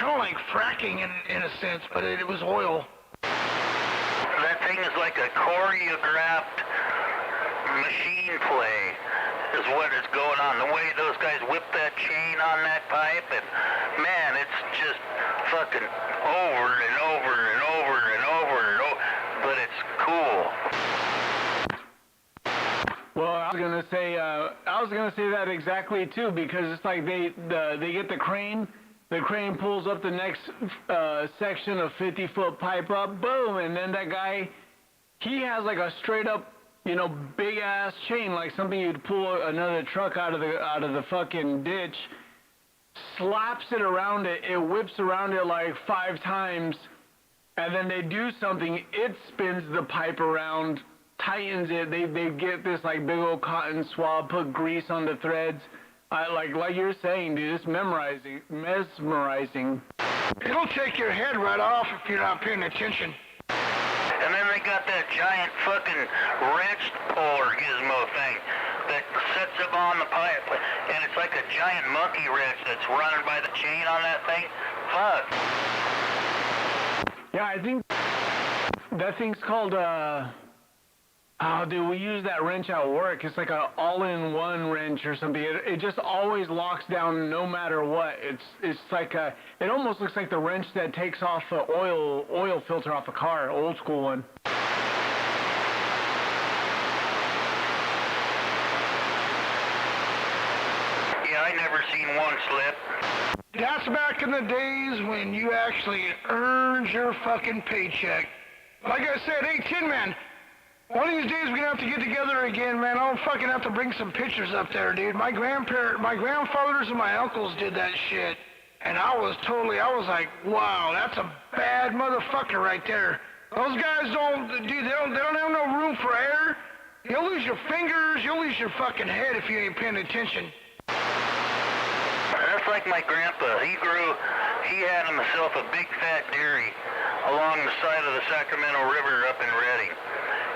kind of like fracking in a sense, but it was oil. That thing is like a choreographed machine play is what is going on. The way those guys whip that chain on that pipe, and man, it's just fucking over and over and over and over and over, but it's cool. Well, I was gonna say that exactly too, because it's like they get the crane pulls up the next section of 50-foot pipe up, boom, and then that guy, he has like a straight up, big ass chain, like something you'd pull another truck out of the fucking ditch, slaps it around it, it whips around it like 5 times, and then they do something, it spins the pipe around, tightens it, they get this like big old cotton swab, put grease on the threads. Like you're saying, dude, it's mesmerizing. It'll take your head right off if you're not paying attention. And then they got that giant fucking wrench puller gizmo thing that sets up on the pipe, and it's like a giant monkey wrench that's running by the chain on that thing. Fuck. Yeah, I think that thing's called, oh, dude, we use that wrench at work. It's like a all-in-one wrench or something. It just always locks down no matter what. It's like it almost looks like the wrench that takes off the oil filter off a car, old school one. Yeah, I never seen one slip. That's back in the days when you actually earned your fucking paycheck. Like I said, hey, Tin Man, one of these days we're gonna have to get together again, man. I'll fucking have to bring some pictures up there, dude. My grandfathers and my uncles did that shit. And I was like, wow, that's a bad motherfucker right there. Those guys they don't have no room for air. You'll lose your fingers, you'll lose your fucking head if you ain't paying attention. That's like my grandpa. He had himself a big fat dairy along the side of the Sacramento River up in Redding.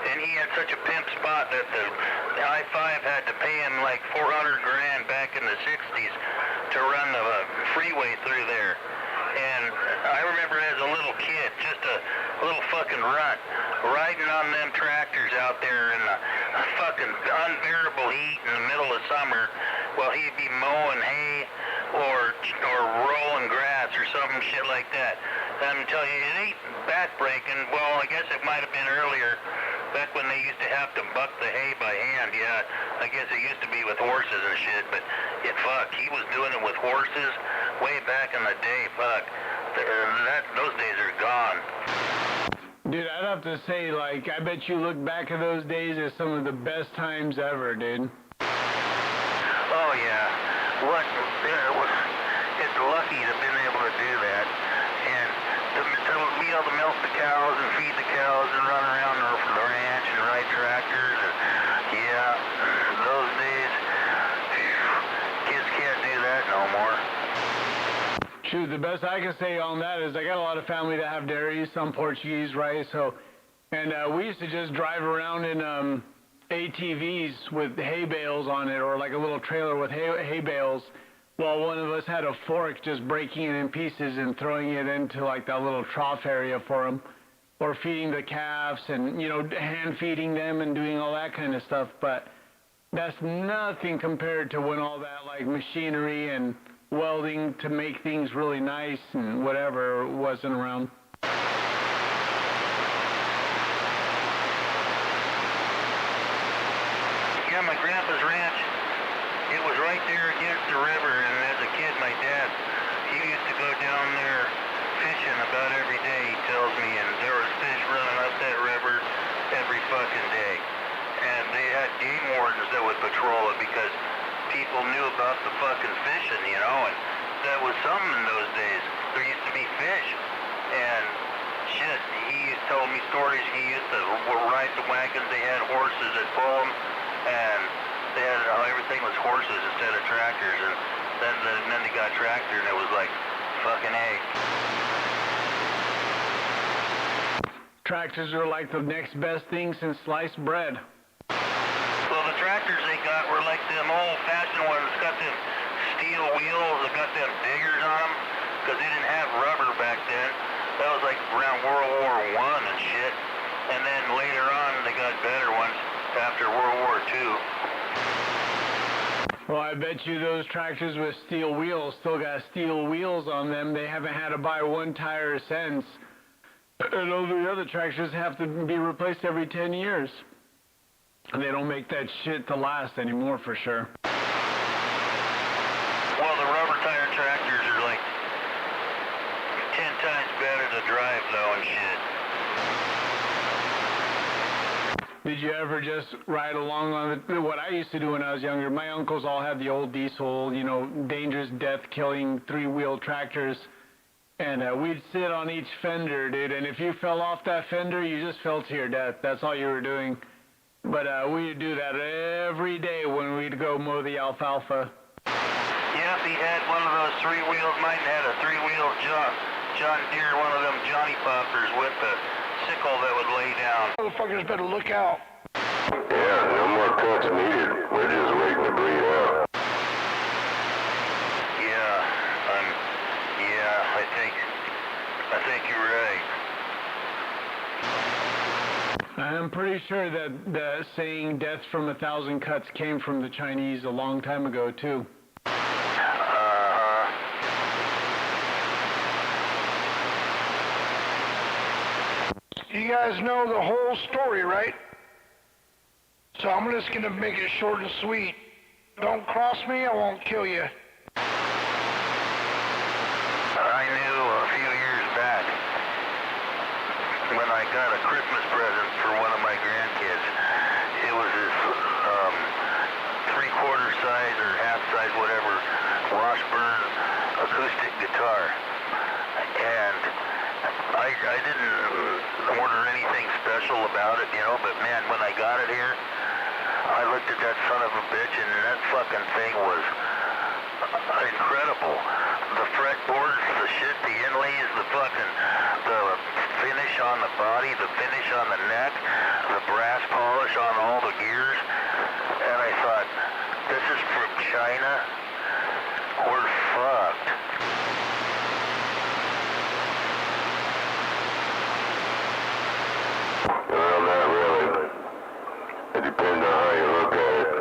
And he had such a pimp spot that the I-5 had to pay him like $400,000 back in the 60s to run the freeway through there. And I remember as a little kid, just a little fucking runt, riding on them tractors out there in the fucking unbearable heat in the middle of summer while he'd be mowing hay or rolling grass or some shit like that. And I'm telling you, it ain't back-breaking. Well, I guess it might have been earlier, back when they used to have to buck the hay by hand. Yeah, I guess it used to be with horses and shit, but fuck, he was doing it with horses way back in the day. Fuck, those days are gone. Dude, I'd have to say, like, I bet you look back at those days as some of the best times ever, dude. Oh, yeah. It's lucky to have been able to do that. And to be able to milk the cows and feed the cows and run around the ranch and ride tractors. And, yeah, those days, kids can't do that no more. Shoot, the best I can say on that is I got a lot of family that have dairies, some Portuguese, right? So, and we used to just drive around in ATVs with hay bales on it, or like a little trailer with hay bales, while one of us had a fork just breaking it in pieces and throwing it into like that little trough area for them, or feeding the calves and, hand feeding them and doing all that kind of stuff. But that's nothing compared to when all that like machinery and welding to make things really nice and whatever wasn't around. Yeah, my grandpa's ranch, it was right there against the river, and as a kid, my dad, he used to go down there fishing about every day, he tells me, and there was fish running up that river every fucking day. And they had game wardens that would patrol it because people knew about the fucking fishing, and that was something in those days. There used to be fish, and shit, he told me stories. He used to ride the wagons. They had horses that pull them, and they had everything was horses instead of tractors. And then they got tractor, and it was like fucking A. Tractors are like the next best thing since sliced bread. Well, the tractors they got were like them old-fashioned ones. Got them steel wheels. They got them diggers on them because they didn't have That was like around World War I and shit. And then later on, they got better ones after World War II. Well, I bet you those tractors with steel wheels still got steel wheels on them. They haven't had to buy one tire since. And all the other tractors have to be replaced every 10 years. And they don't make that shit to last anymore for sure. Well, the rubber tire tractors are like 10 times better to drive though and shit. Did you ever just ride along on what I used to do when I was younger? My uncles all had the old diesel, you know, dangerous, death-killing, three-wheel tractors. And we'd sit on each fender, dude, and if you fell off that fender, you just fell to your death. That's all you were doing. But we'd do that every day when we'd go mow the alfalfa. Yep, he had one of those three wheels. Mine had a three-wheel John Deere, one of them Johnny Poppers with the sickle that would lay down. Motherfuckers better look out. Yeah, no more cuts needed. We're just waiting to bleed out. Yeah, I think you're right. I'm pretty sure that the saying death from 1,000 cuts came from the Chinese a long time ago, too. You guys know the whole story, right? So I'm just gonna make it short and sweet. Don't cross me, I won't kill you. I knew a few years back when I got a Christmas present for one of my grandkids. It was this three-quarter size or half size, whatever, Washburn acoustic guitar. And I didn't order anything special about it, you know, but man, when I got it here, I looked at that son of a bitch and that fucking thing was incredible. The fretboards, the shit, the inlays, the finish on the body, the finish on the neck, the brass polish on all the gears. And I thought, this is from China? We're fucked. Well, not really. It depends on how you look at it.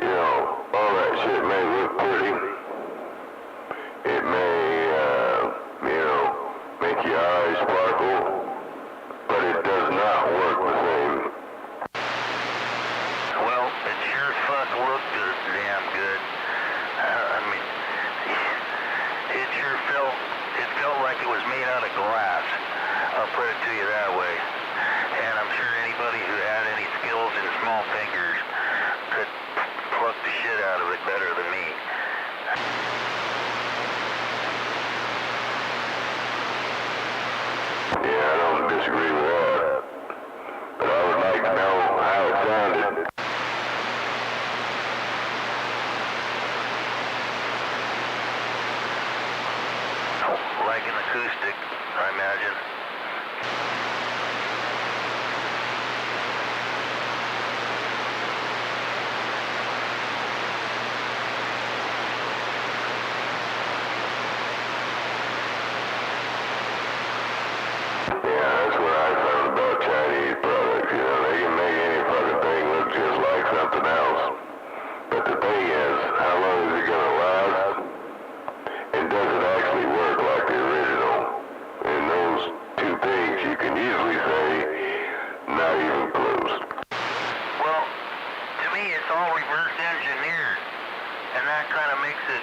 You know, all that shit may look pretty. It may, you know, make your eyes sparkle, but it does not work the same. Well, it sure as fuck looked damn good. I mean, it felt like it was made out of glass. I'll put it to you that way. And I'm sure anybody who had any skills in small fingers could pluck the shit out of it better than me. Yeah, I don't disagree with that. But I would like to know how it sounded. Like an acoustic, I imagine. Yeah, that's what I found about Chinese products. You know, they can make any fucking thing look just like something else. But the thing is, how long is it gonna last? And does it actually work like the original? And those two things you can easily say, not even close. Well, to me it's all reverse engineered, and that kind of makes it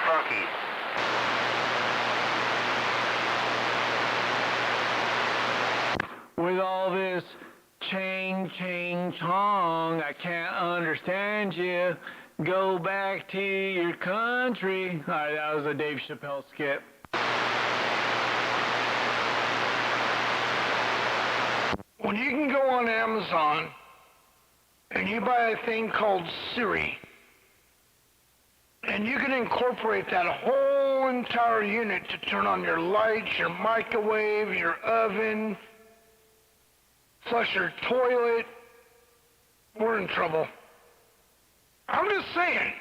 funky. With all this ching, ching, chong, I can't understand you. Go back to your country. All right, that was a Dave Chappelle skit. When you can go on Amazon and you buy a thing called Siri, and you can incorporate that whole entire unit to turn on your lights, your microwave, your oven, flush your toilet, we're in trouble. I'm just saying.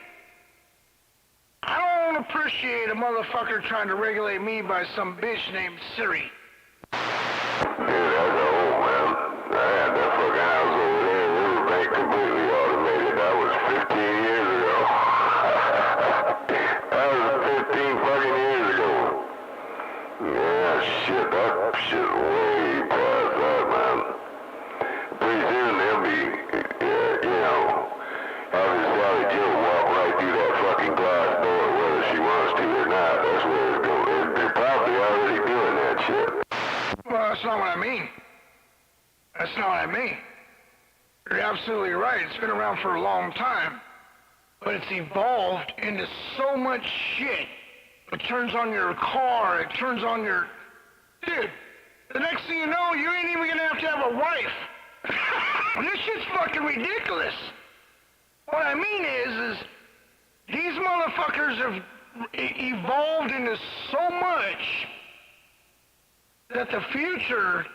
I don't don't appreciate a motherfucker trying to regulate me by some bitch named Siri. Dude, that's old, man. I had that fucking house over there in Riverbank completely automated. That was 15 years ago. That was 15 fucking years ago. Yeah, shit, that shit way past that, man. Pretty soon they'll be, you know, having Sally Joe walk right through that fucking glass door, whether she wants to or not. That's where it's going. They're probably already doing that shit. Well, that's not what I mean. That's not what I mean. You're absolutely right. It's been around for a long time. But it's evolved into so much shit. It turns on your car. It turns on your... Dude, the next thing you know, you ain't even gonna have a wife. This shit's fucking ridiculous. What I mean is these motherfuckers have evolved into so much that the future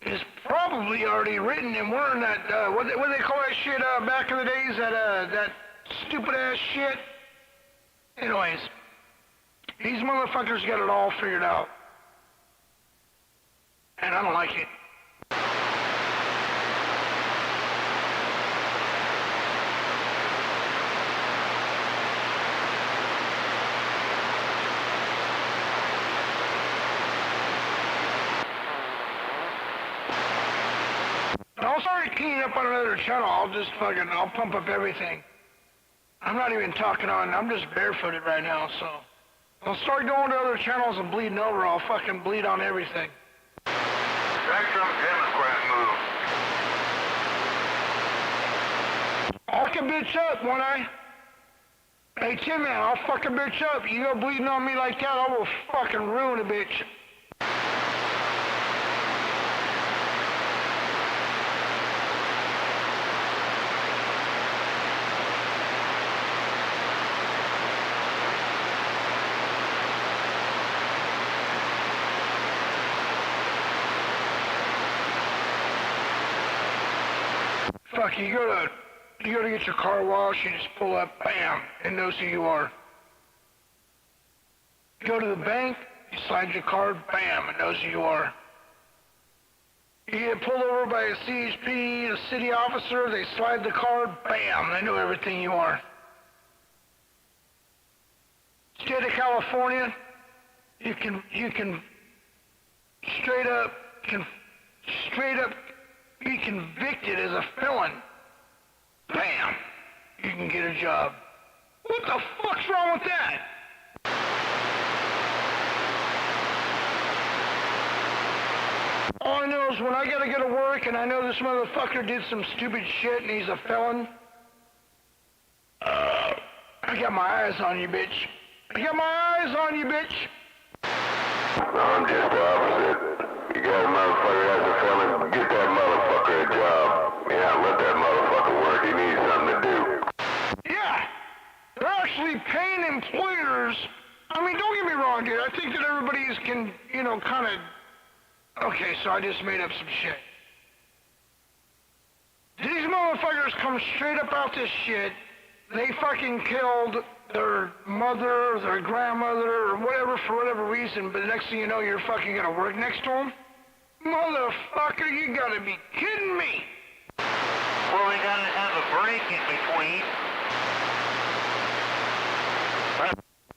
is probably already written, and we're in that, what they call that shit back in the days, that stupid ass shit. Anyways, these motherfuckers got it all figured out. And I don't like it. I'll start cleaning up on another channel. I'll pump up everything. I'm not even talking on, I'm just barefooted right now, so. I'll start going to other channels and bleeding over. I'll fucking bleed on everything. That's some Democrat move. I'll fucking bitch up, won't I? Hey, Tim, man, I'll fucking bitch up. You go bleeding on me like that, I will fucking ruin a bitch. Fuck, you go to get your car washed, you just pull up, bam, it knows who you are. You go to the bank, you slide your card, bam, it knows who you are. You get pulled over by a CHP, a city officer, they slide the card, bam, they know everything you are. State of California, you can straight up be convicted as a felon. Bam! You can get a job. What the fuck's wrong with that? All I know is when I gotta go to work and I know this motherfucker did some stupid shit and he's a felon, I got my eyes on you, bitch. I got my eyes on you, bitch. I'm just the opposite. You got a motherfucker that's a felon, get that motherfucker a job. Yeah, let that motherfucker work. He needs something to do. Yeah, they're actually paying employers. I mean, don't get me wrong, dude. I think that everybody's can, kind of... Okay, so I just made up some shit. These motherfuckers come straight up out this shit. They fucking killed their mother, their grandmother, or whatever for whatever reason, but the next thing you know, you're fucking gonna work next to them? Motherfucker, you gotta be kidding me! Well, we gotta have a break in between.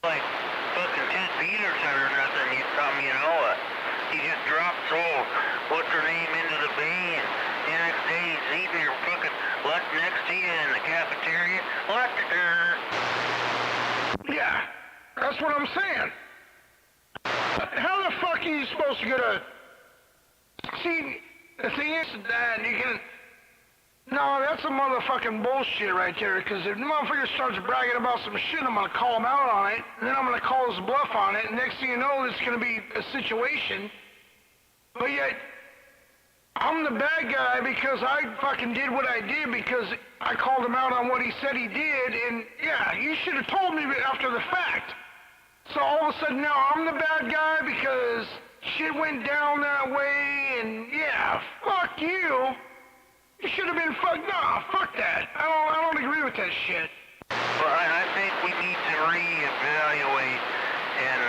Like fucking Ted Peterson or nothing, you taught me, he just drops what's her name into the band. The next day he's eating your fucking lunch next to you in the cafeteria. What the Yeah, that's what I'm saying. How the fuck are you supposed to get a... See, the thing is that you can... No, that's a motherfucking bullshit right there, because if the motherfucker starts bragging about some shit, I'm gonna call him out on it, and then I'm gonna call his bluff on it, and next thing you know, it's gonna be a situation. But yet, I'm the bad guy because I fucking did what I did because I called him out on what he said he did, and yeah, you should have told me after the fact. So all of a sudden now I'm the bad guy because shit went down that way, and yeah, fuck you. You should have been fucked. Nah, fuck that. I don't agree with that shit. Well, I think we need to reevaluate and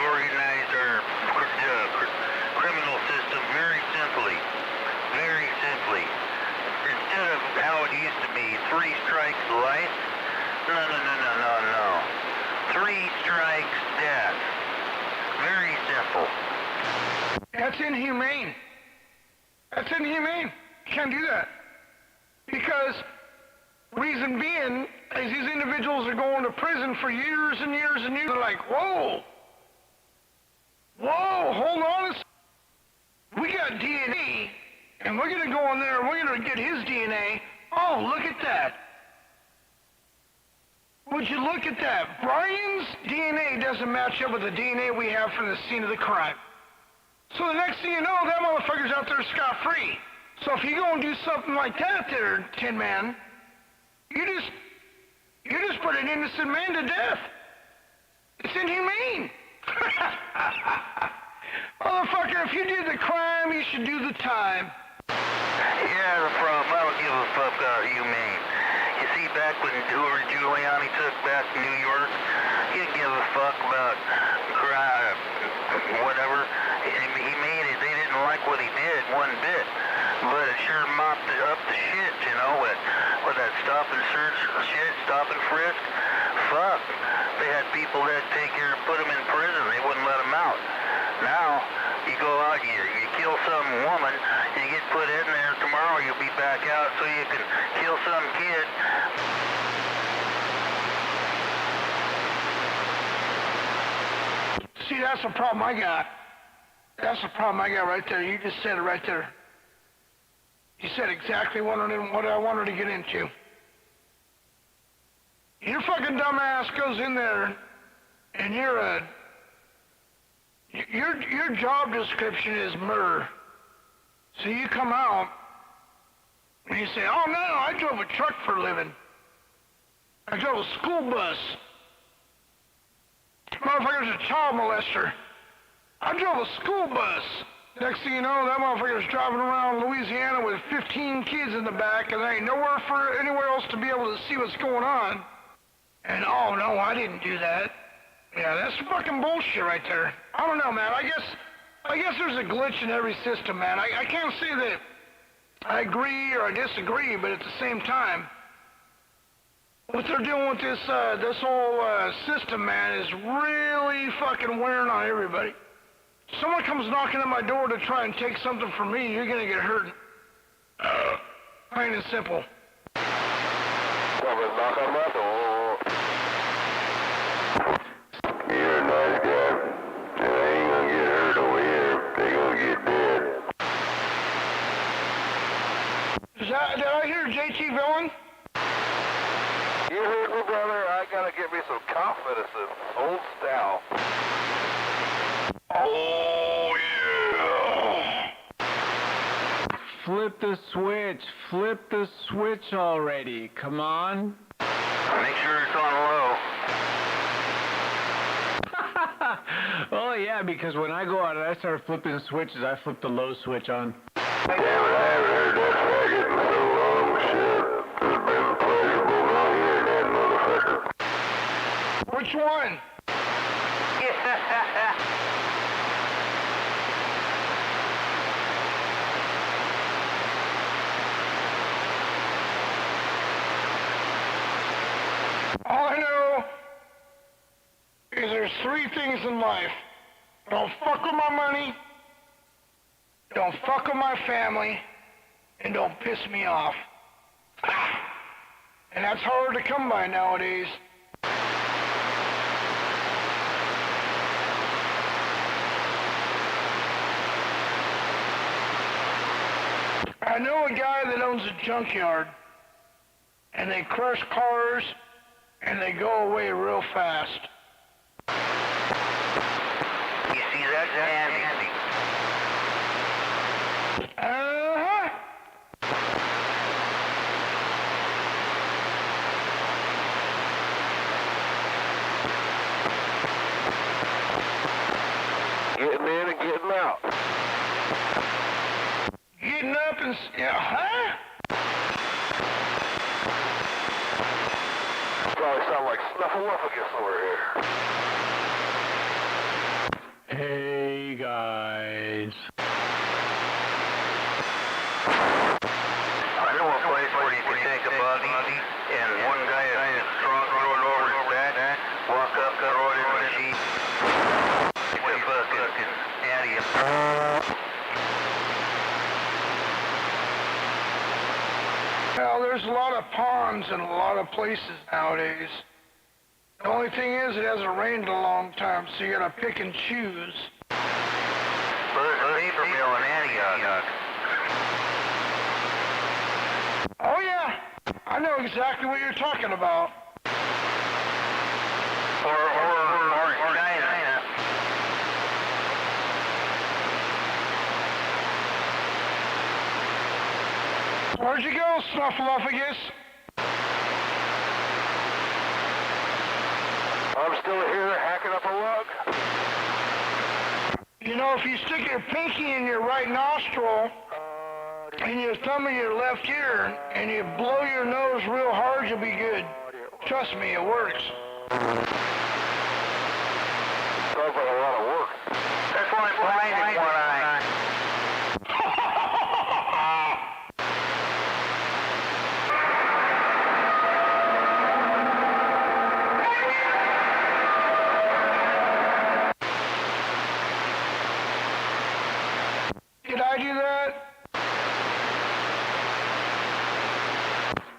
organize our criminal system very simply. Very simply. Instead of how it used to be, 3 strikes life. No. 3 strikes death. Very simple. That's inhumane. That's inhumane. You can't do that. Because reason being is these individuals are going to prison for years and years and years. They're like, whoa, hold on a second. We got DNA, and we're going to go in there and we're going to get his DNA. Oh, look at that. Would you look at that? Brian's DNA doesn't match up with the DNA we have from the scene of the crime. So the next thing you know, that motherfucker's out there scot-free. So if you go and do something like that there, Tin Man, you just put an innocent man to death. It's inhumane. Motherfucker, if you did the crime, you should do the time. Yeah, the problem, I don't give a fuck about humane. You see, back when Giuliani took back New York, he didn't give a fuck about crime, whatever. He made it. They didn't like what he did one bit. But it sure mopped up the shit, you know, with that stop and search shit, stop and frisk. Fuck. They had people that take care and put them in prison. They wouldn't let them out. Now, you go out, you kill some woman, you get put in there, tomorrow you'll be back out so you can kill some kid. See, that's the problem I got. That's the problem I got right there. You just said it right there. You said exactly what I wanted to get into. Your fucking dumbass goes in there, and your job description is murder. So you come out, and you say, oh no, I drove a truck for a living. I drove a school bus. Motherfucker's a child molester. I drove a school bus. Next thing you know, that motherfucker's driving around Louisiana with 15 kids in the back, and there ain't nowhere for anywhere else to be able to see what's going on. And oh no, I didn't do that. Yeah, that's fucking bullshit right there. I don't know, man. I guess there's a glitch in every system, man. I can't say that I agree or I disagree, but at the same time, what they're doing with this whole system, man, is really fucking wearing on everybody. Someone comes knocking at my door to try and take something from me, you're gonna get hurt. Plain and simple. Someone's knocking on my door. You're a nice guy. And they ain't gonna get hurt over here. They gonna get dead. Did I hear JT Villain? You heard me, brother. I gotta get me some cough medicine. Old style. Oh, yeah. Flip the switch already. Come on. Make sure it's on low. Oh yeah, because when I go out and I start flipping switches, I flip the low switch on. Damn it, I haven't heard that faggot in so long. Shit. It's been pleasurable not hearing that motherfucker. Which one? All I know is there's 3 things in life. Don't fuck with my money, don't fuck with my family, and don't piss me off. And that's hard to come by nowadays. I know a guy that owns a junkyard, and they crush cars, and they go away real fast. You see that? Andy? Uh-huh. Getting in and getting out. Getting up and... huh? That's all Snuffleupagus over here. Hey guys. I know a place where you can take a body, and one guy is strong throwing over his back, walk up, throw it in the sheet, with a fucking addy. Well, there's a lot of ponds in a lot of places nowadays. The only thing is, it hasn't rained in a long time, so you gotta pick and choose. Well, there's a paper mill in Antioch. Oh yeah, I know exactly what you're talking about. Or China. Where'd you go, Snuffleupagus? I'm still here hacking up a log. You know, if you stick your pinky in your right nostril and your thumb in your left ear and you blow your nose real hard, you'll be good. Trust me, it works. Sounds like a lot of work. That's why I'm blind in one eye. Did I do that?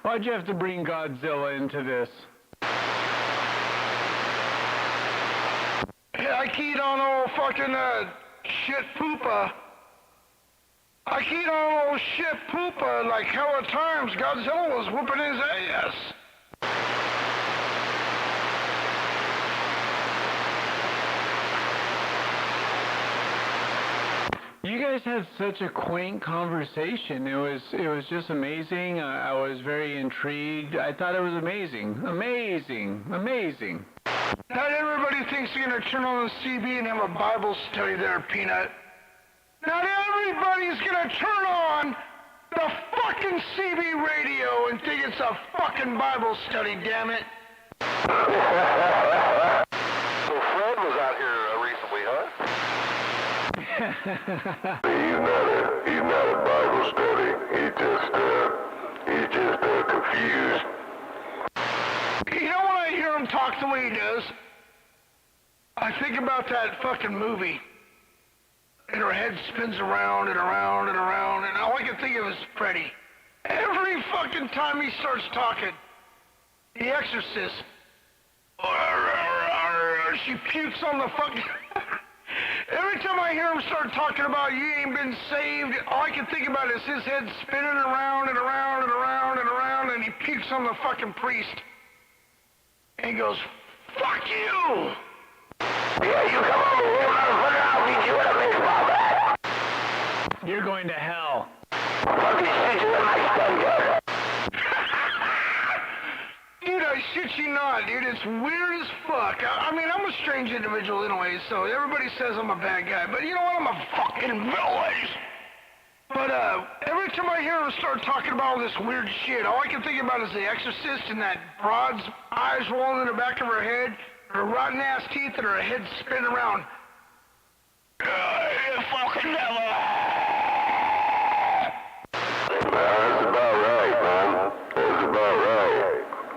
Why'd you have to bring Godzilla into this? Yeah, I keyed on old fucking shit poopa. I keyed on old shit poopa like hella times. Godzilla was whooping his ass. You guys had such a quaint conversation. It was just amazing. I was very intrigued. I thought it was amazing. Amazing. Amazing. Not everybody thinks they're gonna turn on the CB and have a Bible study there, Peanut. Not everybody's gonna turn on the fucking CB radio and think it's a fucking Bible study, damn it. So Fred was out here recently, huh? He's not a Bible study. He's just confused. You know when I hear him talk the way he does? I think about that fucking movie. And her head spins around and around and around, and all I can think of is Freddy. Every fucking time he starts talking. The Exorcist. She pukes on the fucking... Every time I hear him start talking about you ain't been saved, all I can think about is his head spinning around and around and around and around, and he pukes on the fucking priest. And he goes, fuck you! Yeah, you come over here, motherfucker. I'll beat you with a baseball bat. You're going to hell. Fucking shit you in my stomach. Dude, I shit you not, dude. It's weird as fuck. I mean, I'm a strange individual anyway, so everybody says I'm a bad guy. But you know what? I'm a fucking villain. But every time I hear him start talking about all this weird shit, all I can think about is the Exorcist and that broad's eyes rolling in the back of her head, her rotten ass teeth, and her head spinning around. You fucking devil! That's about right, man. That's about right.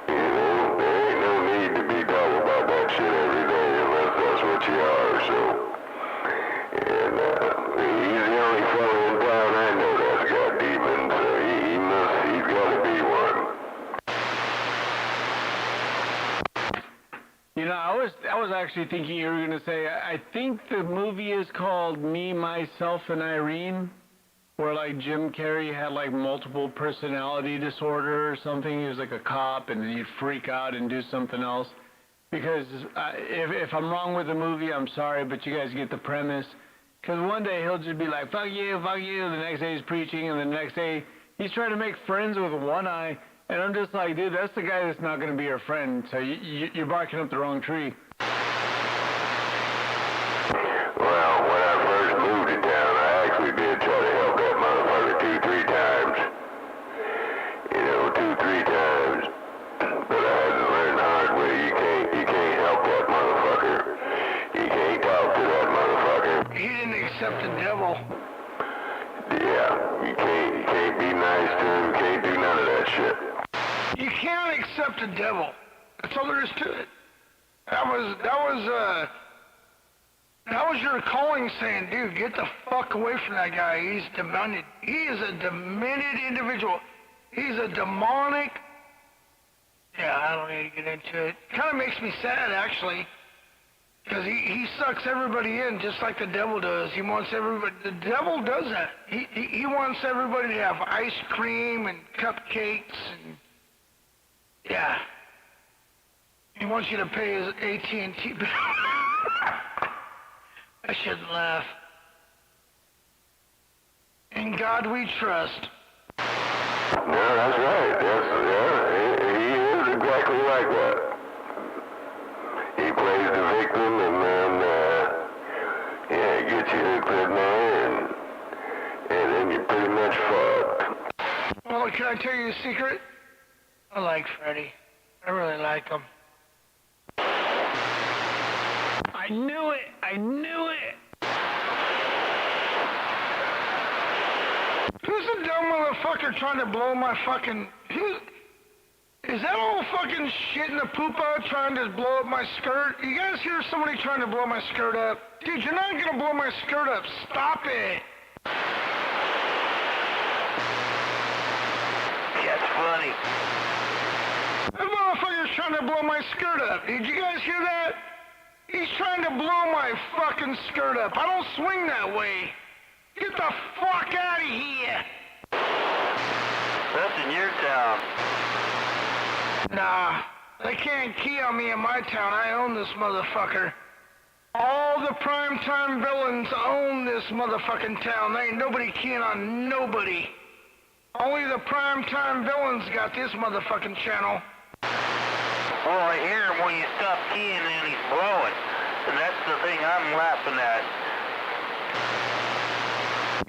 You know, there ain't no need to be talking about that shit every day unless that's what you are, so. And, he's the only fellow in town I know that's got demons, so he's gotta be one. You know, I was actually thinking you were going to say, I think the movie is called Me, Myself, and Irene, where like Jim Carrey had like multiple personality disorder or something. He was like a cop and then he'd freak out and do something else. Because if I'm wrong with the movie, I'm sorry, but you guys get the premise. Because one day he'll just be like, fuck you, the next day he's preaching, and the next day he's trying to make friends with one eye. And I'm just like, dude, that's the guy that's not going to be your friend, so you're barking up the wrong tree. Well, when I first moved to town, I actually did try to help that motherfucker 2-3 times. You know, 2-3 times. But I had to learn the hard way. You accept the devil. Yeah, you can't be nice to him, you can't do none of that shit. You can't accept the devil. That's all there is to it. That was your calling saying, dude, get the fuck away from that guy. He's demented. He is a demented individual. He's a demonic. Yeah, I don't need to get into it. Kind of makes me sad, actually. Because he sucks everybody in just like the devil does. He wants everybody. The devil does that. He wants everybody to have ice cream and cupcakes and yeah. He wants you to pay his AT&T bill. I shouldn't laugh. In God we trust. No, that's right. He is exactly like that. He plays the victim and then, gets you hooked in there and then you're pretty much fucked. Well, can I tell you a secret? I like Freddy. I really like him. I knew it! I knew it! Who's the dumb motherfucker trying to blow my fucking... Is that old fucking shit in the poopa trying to blow up my skirt? You guys hear somebody trying to blow my skirt up? Dude, you're not gonna blow my skirt up. Stop it. That's funny. That motherfucker's trying to blow my skirt up. Did you guys hear that? He's trying to blow my fucking skirt up. I don't swing that way. Get the fuck out of here. That's in your town. Nah, they can't key on me in my town. I own this motherfucker. All the primetime villains own this motherfucking town. There ain't nobody keying on nobody. Only the primetime villains got this motherfucking channel. Well, I hear him when you stop keying and he's blowing. And that's the thing I'm laughing at.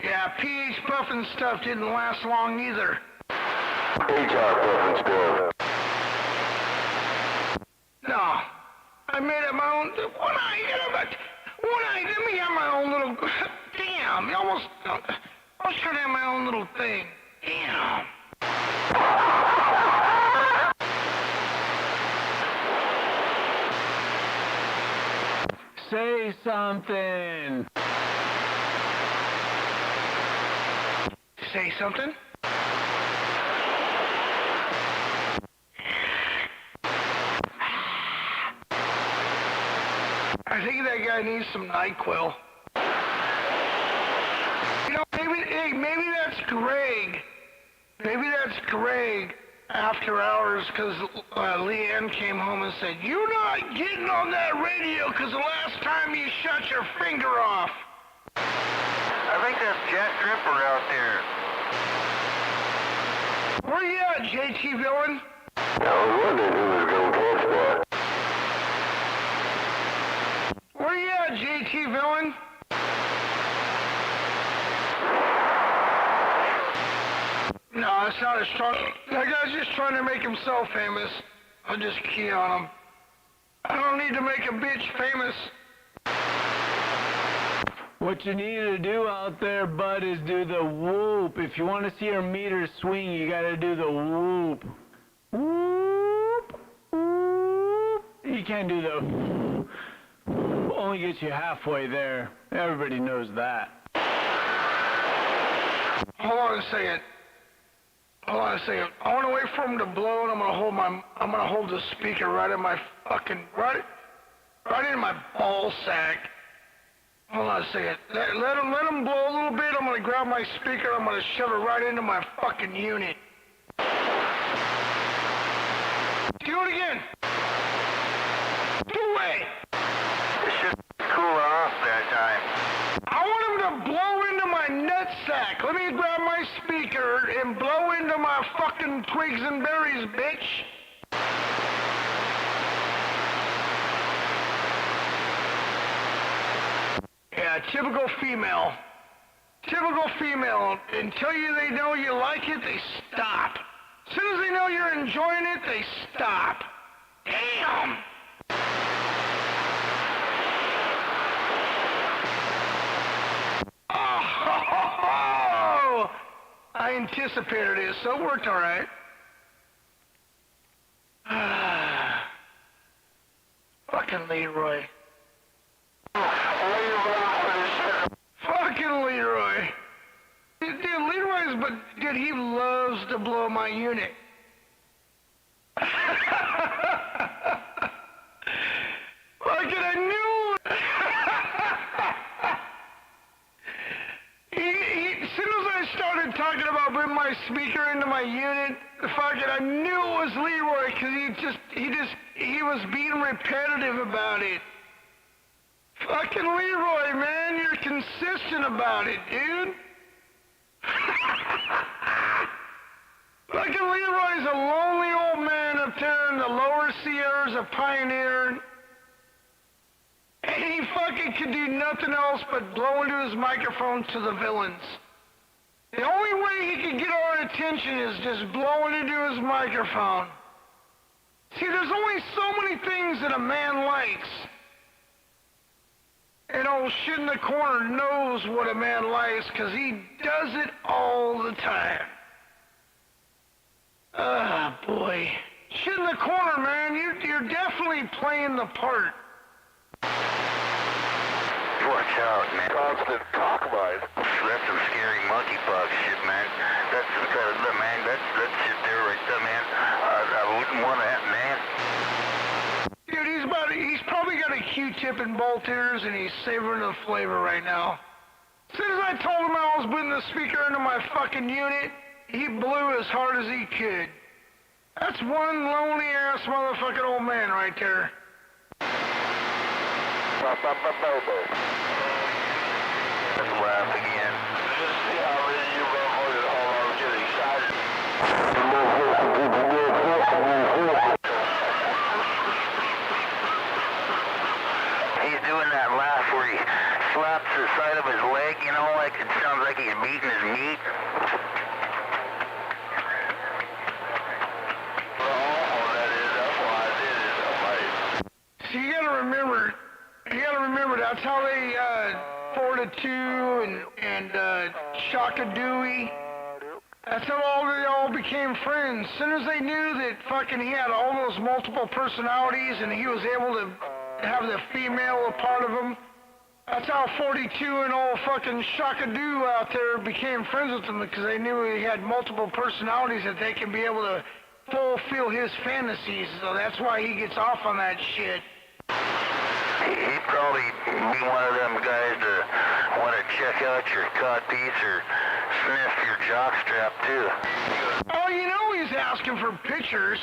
Yeah, PH Puffin stuff didn't last long either. HR Puffin stuff. No, I made up my own. Let me have my own little. Damn, I was trying to have my own little thing. Damn. Say something! Say something? I think that guy needs some NyQuil. You know, maybe that's Greg. Maybe that's Greg after hours because Leanne came home and said, "You're not getting on that radio because the last time you shut your finger off." I think that's Jack Tripper out there. Where you at, JT Villain? I was wondering who was going to catch that. Where you at, JT Villain? No, it's not as strong. That guy's just trying to make himself famous. I'll just key on him. I don't need to make a bitch famous. What you need to do out there, bud, is do the whoop. If you want to see your meter swing, you gotta do the whoop. Whoop, whoop. You can't do the only gets you halfway there. Everybody knows that. Hold on a second. I want to wait for him to blow, and I'm gonna hold the speaker right in my fucking right in my ball sack. Hold on a second. Let him blow a little bit. I'm gonna grab my speaker. I'm gonna shove it right into my fucking unit. Do it again. Do it. It should cool off that time. I want him to blow into my nutsack. Let me grab my speaker and blow into my fucking twigs and berries, bitch. Yeah, typical female. Typical female. Until they know you like it, they stop. As soon as they know you're enjoying it, they stop. Damn! anticipated it, so it worked all right. Fucking Leroy. Fucking Leroy. Dude, Leroy's, but dude, he loves to blow my unit. Fucking, I knew. As soon as I started talking about putting my speaker into my unit, fucking, I knew it was Leroy, because he was being repetitive about it. Fucking Leroy, man, you're consistent about it, dude. Fucking Leroy's a lonely old man up there in the lower Sierras of Pioneer. And he fucking can do nothing else but blow into his microphone to the villains. The only way he can get our attention is just blowing into his microphone. See, there's only so many things that a man likes. And old Shit in the Corner knows what a man likes because he does it all the time. Ah, boy. Shit in the Corner, man, you're definitely playing the part. Watch out, man. Constant cockbite. That's some scary monkeypox shit, man. That's shit there right there, man. I wouldn't want that, man. Dude, he's probably got a Q-tip in both ears and he's savoring the flavor right now. As soon as I told him I was putting the speaker into my fucking unit, he blew as hard as he could. That's one lonely ass motherfucking old man right there. Let's laugh again. Just see how ready you go. Hold on, I'm getting excited. He's doing that laugh where he slaps the side of his leg, you know, like it sounds like he's beating his meat. So you gotta remember, that's how they, Fortitude and Shockadooey, that's how they all became friends. As soon as they knew that fucking he had all those multiple personalities and he was able to have the female a part of him, that's how 42 and old fucking Shockadoo out there became friends with him, because they knew he had multiple personalities that they can be able to fulfill his fantasies. So that's why he gets off on that shit. He'd probably be one of them guys to want to check out your codpiece or sniff your jockstrap too. Oh, you know he's asking for pictures.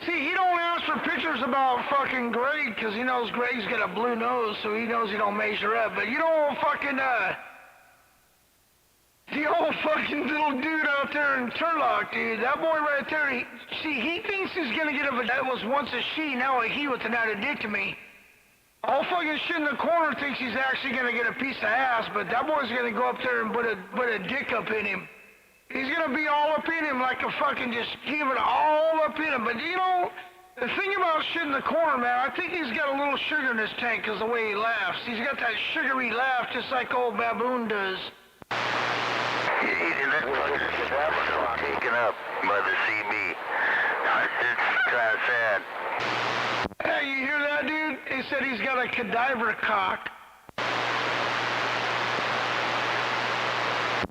See, he don't ask for pictures about fucking Greg, because he knows Greg's got a blue nose, so he knows he don't measure up. But you know, fucking, the old fucking little dude out there in Turlock, dude, that boy right there, he thinks he's gonna get a, that was once a she, now a he with an addictomy. All fucking Shit in the Corner thinks he's actually gonna get a piece of ass, but that boy's gonna go up there and put a dick up in him. He's gonna be all up in him like a fucking, just give it all up in him. But you know, the thing about Shit in the Corner, man, I think he's got a little sugar in his tank because the way he laughs. He's got that sugary laugh just like old Baboon does. That fucker's taken up by the CB. It's kind of sad. Hey, you hear that, dude? He said he's got a cadaver cock.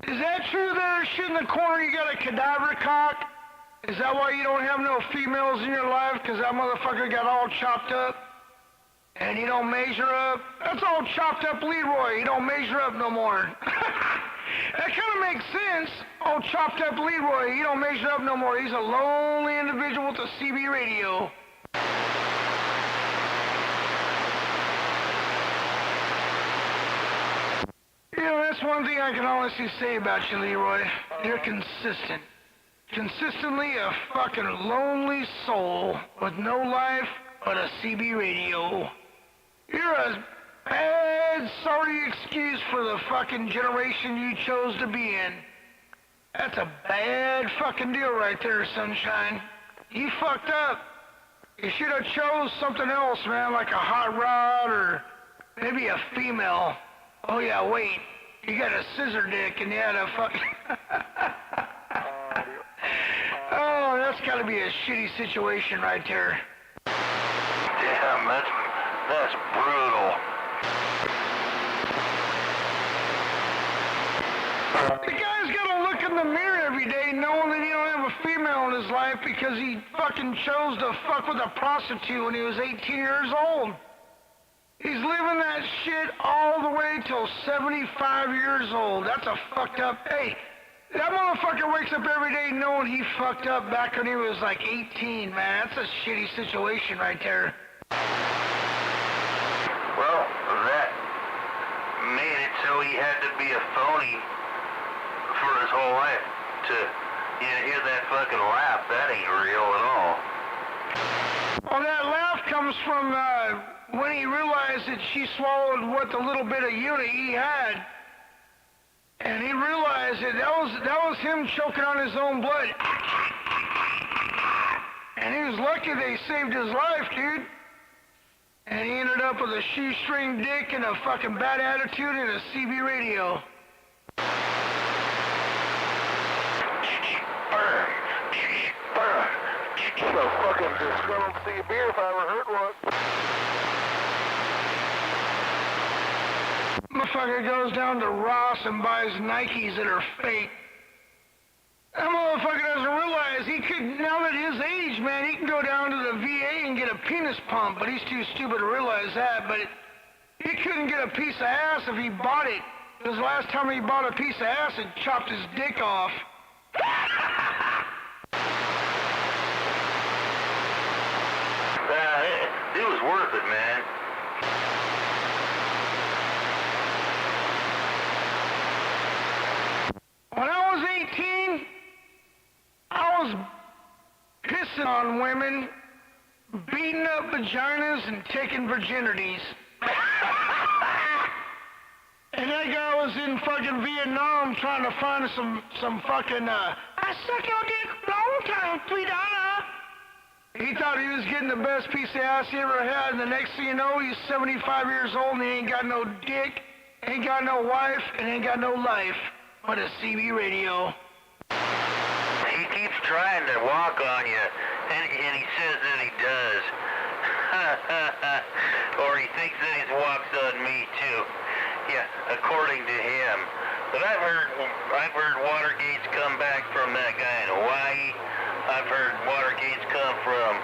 Is that true there, Shit in the Corner, you got a cadaver cock? Is that why you don't have no females in your life? Because that motherfucker got all chopped up? And you don't measure up? That's all chopped up Leroy. He don't measure up no more. That kind of makes sense. Oh, chopped up Leroy. He don't measure up no more. He's a lonely individual with a CB radio. You know, that's one thing I can honestly say about you, Leroy. You're consistent. Consistently a fucking lonely soul with no life but a CB radio. You're a bad, sorry excuse for the fucking generation you chose to be in. That's a bad fucking deal right there, Sunshine. You fucked up. You should have chose something else, man, like a hot rod or maybe a female. Oh yeah, wait. You got a scissor dick and you had a fucking... that's got to be a shitty situation right there. Damn, that's brutal. The guy's got to look in the mirror every day knowing that he don't have a female in his life because he fucking chose to fuck with a prostitute when he was 18 years old. He's living that shit all the way till 75 years old. That's a fucked up... Hey, that motherfucker wakes up every day knowing he fucked up back when he was like 18, man. That's a shitty situation right there. Well, that made it so he had to be a phony for his whole life to hear that fucking laugh. That ain't real at all. Well, that laugh comes from when he realized that she swallowed what the little bit of unit he had. And he realized that that was him choking on his own blood. And he was lucky they saved his life, dude. And he ended up with a shoestring dick and a fucking bad attitude and a CB radio. I'm a fucking disgruntled CB if I ever heard one. Motherfucker goes down to Ross and buys Nikes that are fake. That motherfucker doesn't realize he could, now at his age, man, he can go down to the VA and get a penis pump, but he's too stupid to realize that. But he couldn't get a piece of ass if he bought it. Because the last time he bought a piece of ass, it chopped his dick off. It was worth it, man. When I was 18, I was pissing on women, beating up vaginas, and taking virginities. And that guy was in fucking Vietnam trying to find some fucking, I suck your dick long time, $3. He thought he was getting the best piece of ass he ever had, and the next thing you know, he's 75 years old and he ain't got no dick, ain't got no wife, and ain't got no life. But a CB radio. He keeps trying to walk on you, and he says that he does. Or he thinks that he's walked on me too. Yeah, according to him. But I've heard Watergate's come back from that guy in Hawaii. I've heard Watergate's come from,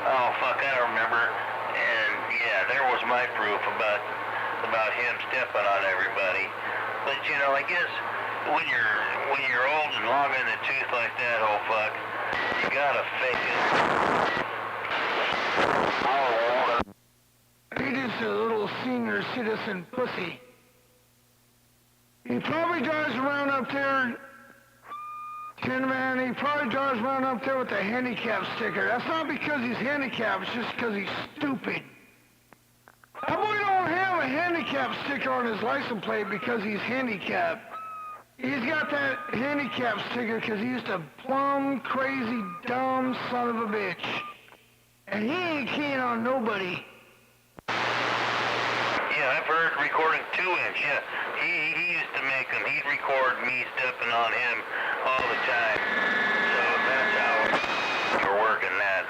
oh fuck, I don't remember. And yeah, there was my proof about him stepping on everybody. But you know, I guess when you're old and long in the tooth like that, oh fuck, you gotta fake it. He just a little senior citizen pussy. He probably drives around up there, Tin Man, he probably drives around up there with a handicap sticker. That's not because he's handicapped, it's just because he's stupid. That boy don't have a handicap sticker on his license plate because he's handicapped. He's got that handicap sticker because he's a plumb, crazy, dumb son of a bitch. And he ain't keen on nobody. Yeah, I've heard recording 2-inch, yeah. He used to make them. He'd record me stepping on him all the time. So that's how we're working that.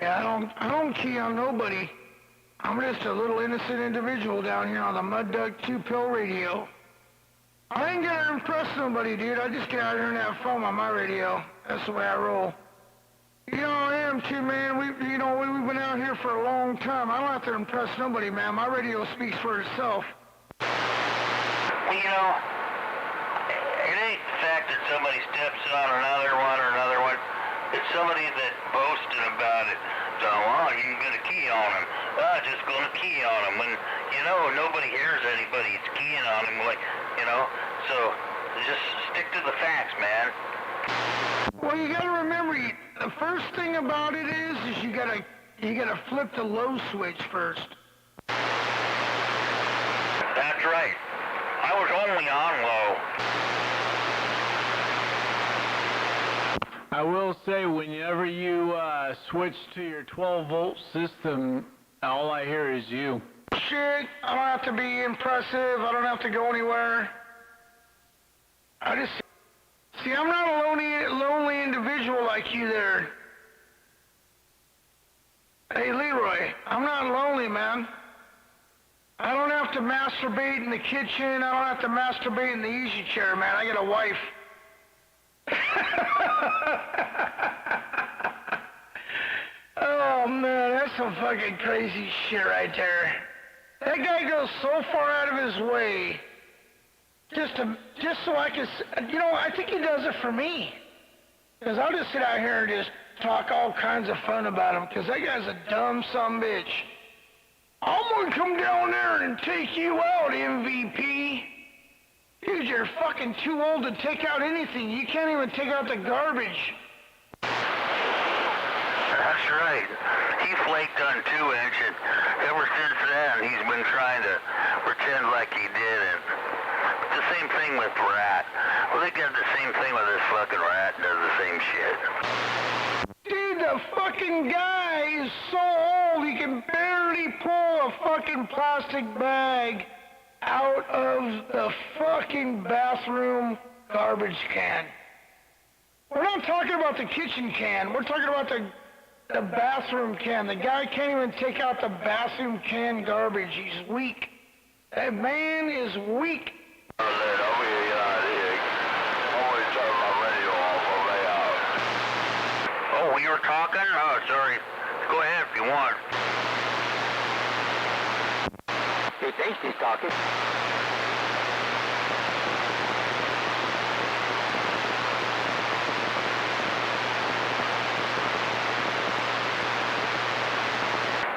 Yeah, I don't key on nobody. I'm just a little innocent individual down here on the Mud Duck 2-pill radio. I ain't gonna impress nobody, dude. I just get out here and have fun on my radio. That's the way I roll. You know, I am too, man. We've been out here for a long time. I don't have to impress nobody, man. My radio speaks for itself. Well, you know, it ain't the fact that somebody steps on another one. It's somebody that boasted about it. So, oh, you're gonna key on them. Just gonna key on them. When, you know, nobody hears anybody. It's keying on them, like, you know. So, just stick to the facts, man. Well, you gotta remember, the first thing about it is you gotta flip the low switch first. That's right. I was only on low. I will say, whenever you switch to your 12-volt system, all I hear is you. Shit, I don't have to be impressive. I don't have to go anywhere. I just See, I'm not a lonely individual like you there. Hey, Leroy, I'm not lonely, man. I don't have to masturbate in the kitchen. I don't have to masturbate in the easy chair, man. I got a wife. Oh, man, that's some fucking crazy shit right there. That guy goes so far out of his way just so I can, I think he does it for me. Because I'll just sit out here and just talk all kinds of fun about him, because that guy's a dumb sumbitch. I'm gonna come down there and take you out, MVP. Dude, you're fucking too old to take out anything. You can't even take out the garbage. That's right. He flaked on 2-inch, and ever since then, he's been trying to pretend like he didn't. The same thing with Rat. Well, they got the same thing with this fucking Rat, does the same shit. Dude, the fucking guy is so old, he can barely pull a fucking plastic bag out of the fucking bathroom garbage can. We're not talking about the kitchen can. We're talking about the bathroom can. The guy can't even take out the bathroom can garbage. He's weak. That man is weak. Oh, you were talking? Oh, sorry. Go ahead if you want. He thinks he's talking.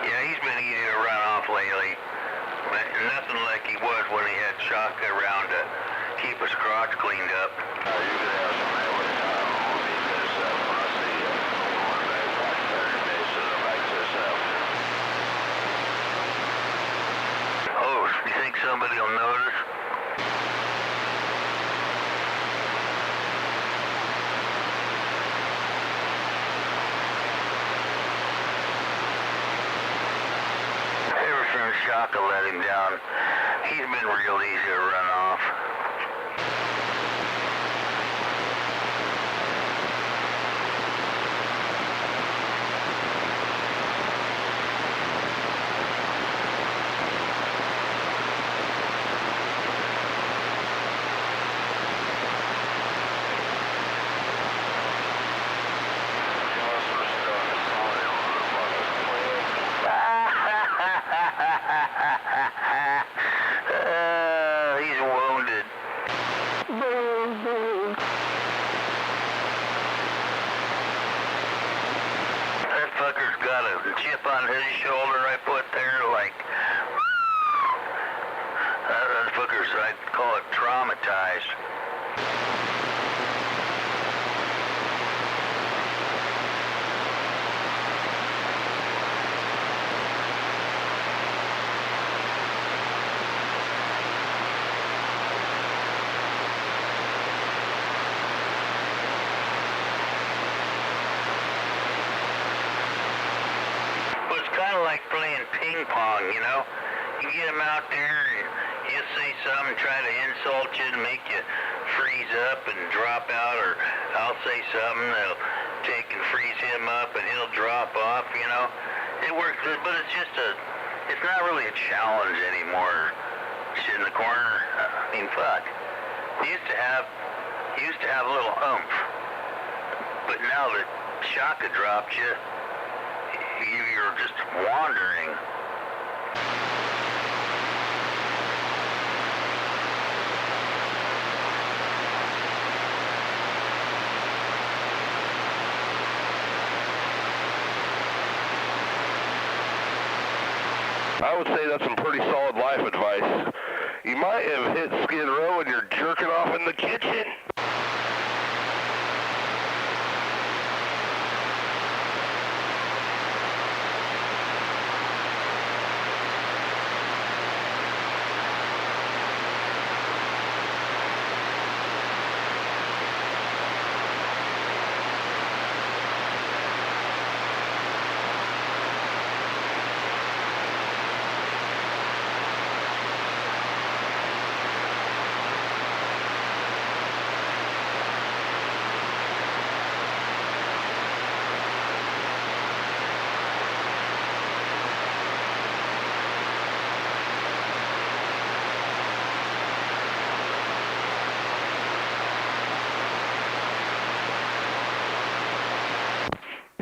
Yeah, he's been eating a runoff lately. But nothing like he was when he had Shaka around to keep his crotch cleaned up. You can have some every time on me this when I see you. One day, like 30 days to the back to yourself. Oh, you think somebody will notice? Ever since Shaka let him down, he's been real easy to run off. He's wounded. That fucker's got a chip on his shoulder I put there, like... that fucker's, I'd call it traumatized. Like playing ping pong, you know? You get him out there and he'll say something, try to insult you and make you freeze up and drop out, or I'll say something that'll take and freeze him up and he'll drop off, you know? It works, but it's not really a challenge anymore. Shit in the corner, I mean, fuck. You used to have a little oomph, but now that Shaka dropped you, you're just wandering. I would say that's some pretty solid life advice. You might have hit Skid Row and you're jerking off in the kitchen.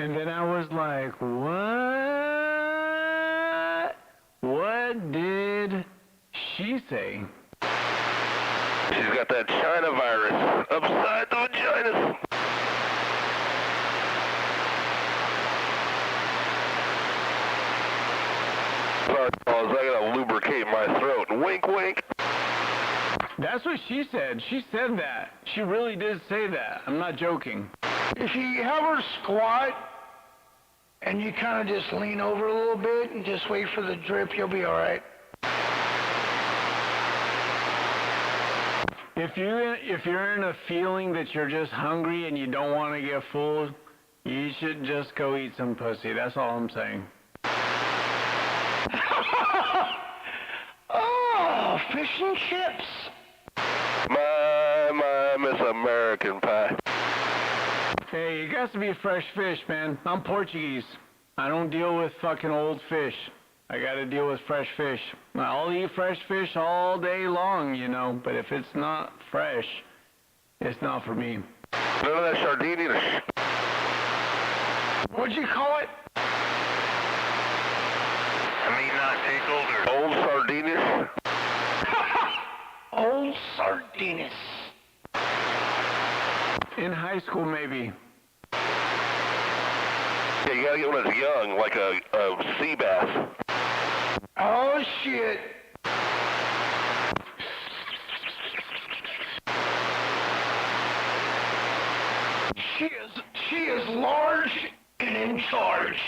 And then I was like, what? What did she say? She's got that China virus upside the vagina. Sorry, fellas, I gotta lubricate my throat. Wink, wink. That's what she said. She said that. She really did say that. I'm not joking. If you have her squat and you kind of just lean over a little bit and just wait for the drip, you'll be all right. If you're in a feeling that you're just hungry and you don't want to get full, you should just go eat some pussy. That's all I'm saying. Oh, fish and chips. My Miss American Pie. Hey, it got to be fresh fish, man. I'm Portuguese. I don't deal with fucking old fish. I got to deal with fresh fish. I'll eat fresh fish all day long, you know, but if it's not fresh, it's not for me. None of that sardine. What'd you call it? I mean, not pickled or... Old sardines. Old sardines. In high school, maybe. Yeah, you gotta get one that's young, like a sea bass. Oh, shit. She is large and in charge.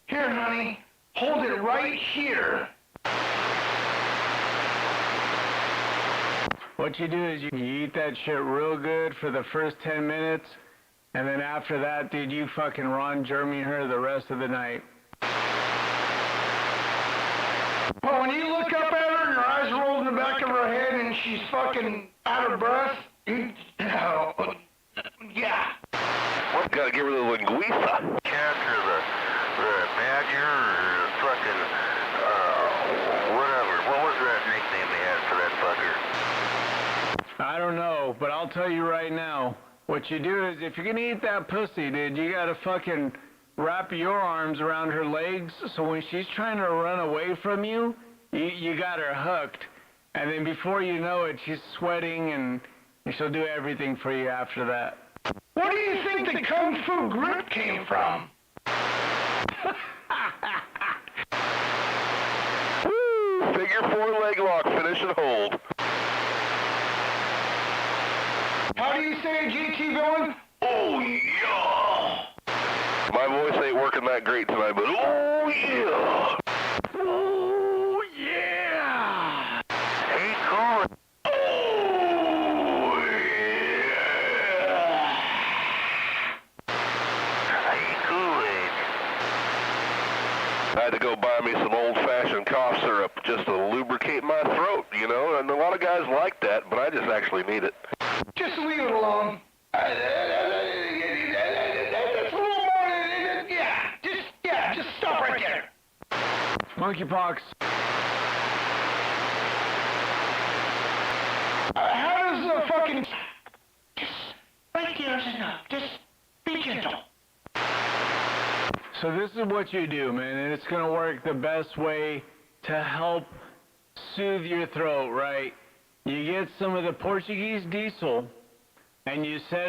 Here, honey, hold it right here. What you do is you eat that shit real good for the first 10 minutes, and then after that, dude, you fucking Ron Jeremy her the rest of the night. But when you look up at her and her eyes roll in the back of her head and she's fucking out of breath, yeah. What? Gotta give her the linguiça. Cat or the badger or the fucking, whatever. What was that nickname they had for that fucker? I don't know, but I'll tell you right now, what you do is if you're gonna eat that pussy, dude, you gotta fucking wrap your arms around her legs, so when she's trying to run away from you, you got her hooked. And then before you know it, she's sweating and she'll do everything for you after that. Where do you think the Kung Fu grip came from? Woo! Figure 4 leg lock, finish and hold. How do you say it, GT Villain? Oh, yeah. My voice ain't working that great tonight, but oh yeah! Oh, yeah. Hey, cool. Oh, yeah. Hey, Kool-Aid. I had to go buy me some old-fashioned cough syrup just to lubricate my throat, you know, and a lot of guys like that, but I just actually need it. Just leave it alone. That's a little more. Yeah, just stop right there. Monkeypox. How does the fucking... Just right there is enough. Just be gentle. So this is what you do, man, and it's gonna work the best way to help soothe your throat, right? You get some of the Portuguese diesel, and you set